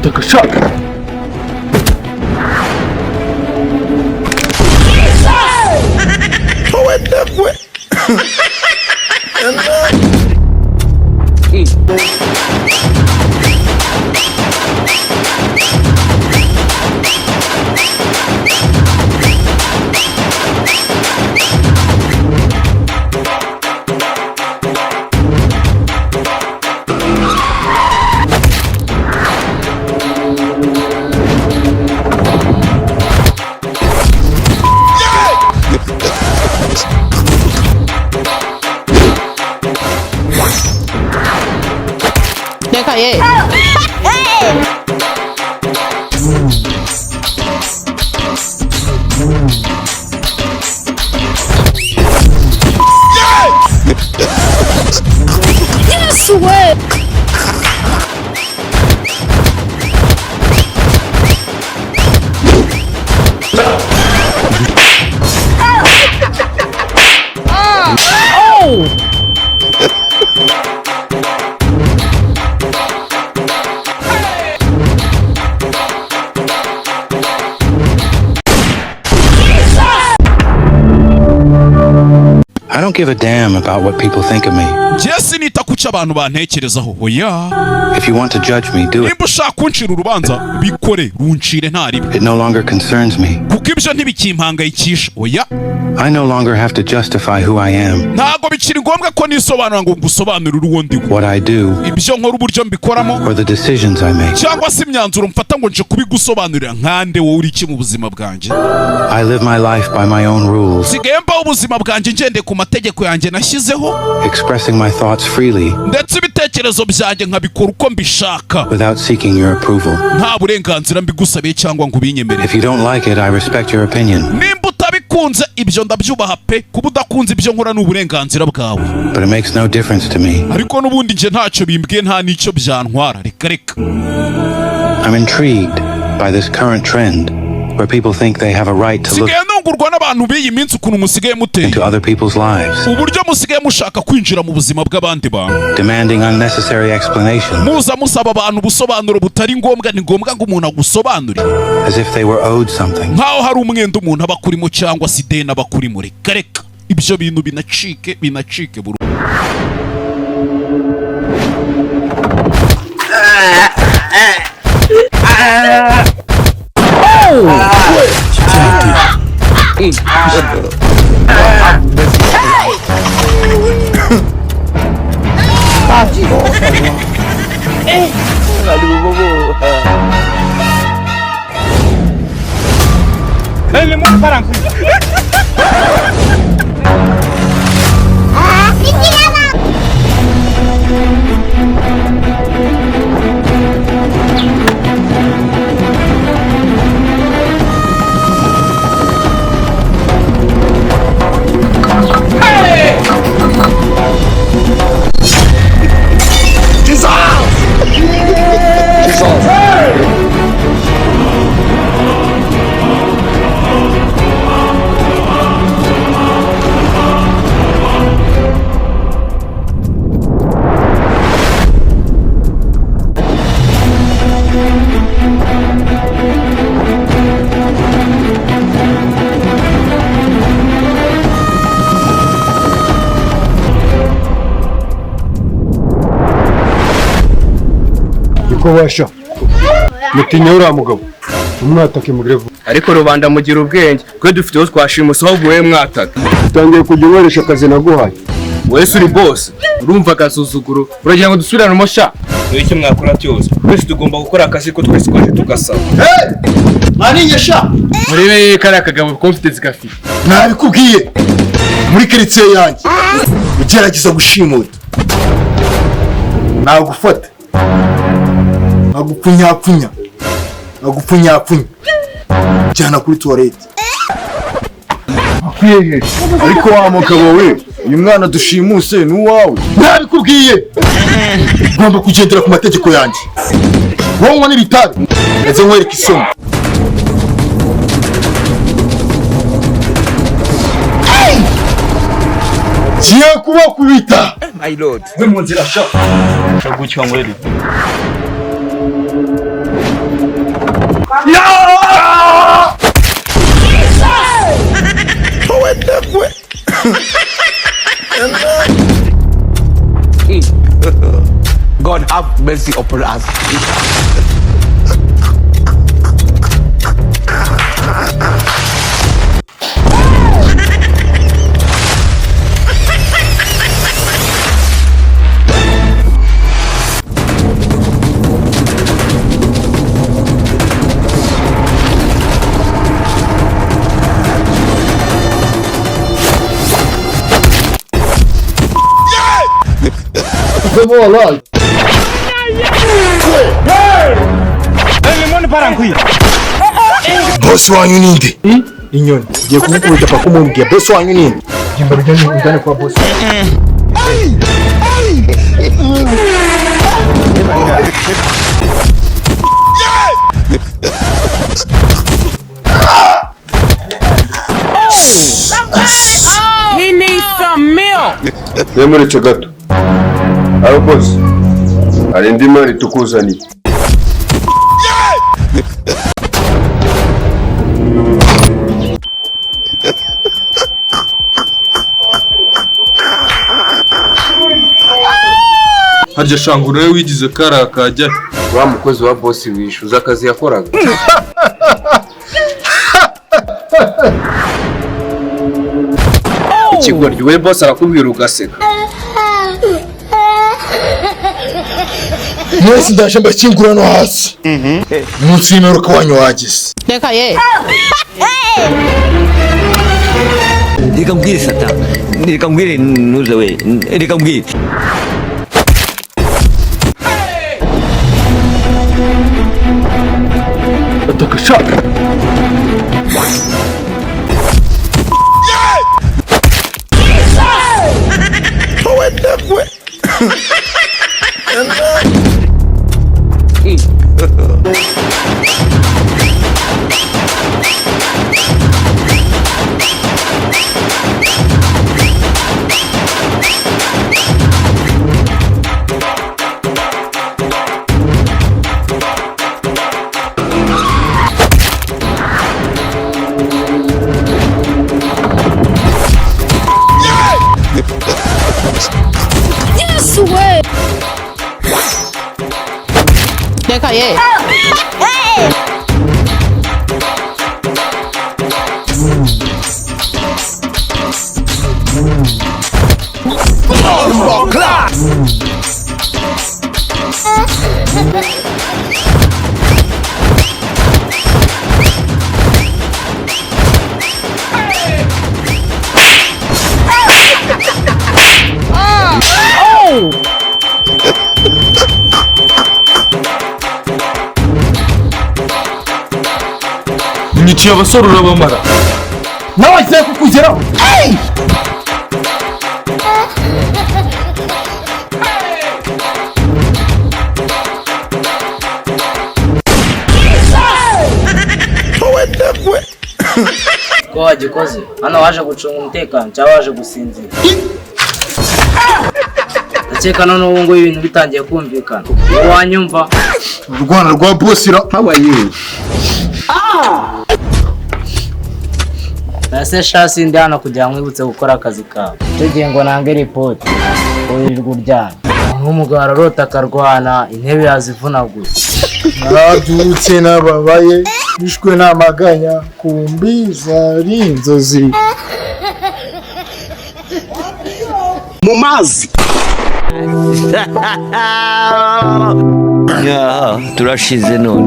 Take a shot. 예. Yes way. I don't give a damn about what people think of me. Jesse nitakuca abantu bantekerezaho oya. If you want to judge me, do it. Nimba ushaka kuncira urubanza bikore runcire ntaribe. It no longer concerns me. Kuko ibyo ntibikimpangayikisha oya. I no longer have to justify who I am. Ntago bikiri ngombwa ko nisobanura ngo ngusobanurire uwo ndi. What I do. Ibyo nkora uburyo mbikoramo. Or the decisions I make. Cyangwa se imyanzuro mfata ngo nje kubigusobanurira nkande wowe uri iki mu buzima bwanjye. I live my life by my own rules. Sigemba ubuzima bwanjye ngende ku mategeko yanjye nashyizeho. Expressing my thoughts freely. Ndetse ibitekerezo byanjye nkabikora uko mbishaka. Without seeking your approval. Nta burenganzira mbigusabiye cyangwa ngo ubinyemerere. If you don't like it, I respect your opinion. Nimba utabikunze ibyo ndabyubaha pe, kuba udakunze ibyo nkora n'uburenganzira bwawe. But it makes no difference to me. Ariko n'ubundi nje ntacyo bimbwiye nta n'icyo byantwara reka reka. I'm intrigued by this current trend where people think they have a right to look n'abantu b'iyi minsi ukuntu musigaye muteye into other people's lives. Uburyo musigaye mushaka kwinjira mu buzima bw'abandi bantu. Demanding unnecessary explanation. Muza musaba abantu ubusobanuro butari ngombwa, ni ngombwa ngo umuntu agusobanurire. As if they were owed something. Nkaho hari umwenda umuntu aba kurimo cyangwa se ideni aba kurimo reka reka. Ibyo bintu binacike buru. Washa mutinya uriya mugabo umwatake murevu ariko rubanda mugira ubwenge kwe dufite aho twashimusa aho guhe mwataka utangiye kujya ukoresha akazi naguhaye wese uri boss urumva agasuzuguro uragira ngo dusubirane umusha niyo icyo mwakora cyose twese tugomba gukora akazi ko twese twaje tugasaba mwaninyesha murebe kariya kagabo confidence gafite nabikubwiye muri karitsiye yanjye ugerageza gushimuta nagufata agupfunyapunya cyana kuri toilette akwiye ariko wa mugabo we uyu mwana dushimuse ni uwawe nabikubwiye ugomba kugendera ku mategeko yanjye wowe n'ibitabi ndetse nkwereka isomo giye kubakubita my lord we mu nzira sha gucywa ngweri God have mercy upon us. Boss wanyu ninde? Inyoni. Ngiye kumukubita paka umumbwiye boss wanyu ninde? Jimba ujyane kwa boss. He needs some milk. Yemuretse gato. Aro boss. Hari indi mari tukuzaniye. harya shangura we wigize kara kajya Wa mukozi wa boss wishuza akazi yakoraga. ikigoryi we boss arakubwira ugaseka. Mwese ndaje mbakingura no hasi. Munsi y'imperuka wanyu wagize. Reka ye. Reka mbwire sata, reka mbwire nuze we, reka mbwire. Ataka sha. Yes way. Reka ye. Niciye abasore urabamara. Nawe agiye kukugeraho. ko wagikoze hano waje gucunga umutekano cyangwa waje gusinzira? Ndakeka none ubu ngubu ibintu bitangiye kumvikana. Wanyumva? Urwana rwa boss ra. How are you? Nase shasi ndi hano kugira ngo mwibutse gukora akazi kawe. Icyo gihe ngo nange report wirirwa uryana. Nk'umugabo ararota akarwana intebe yazivunaguye. Narabyutse nababaye bishwe n'amaganya kumbiza ari inzozi Mu mazi. Turashize none.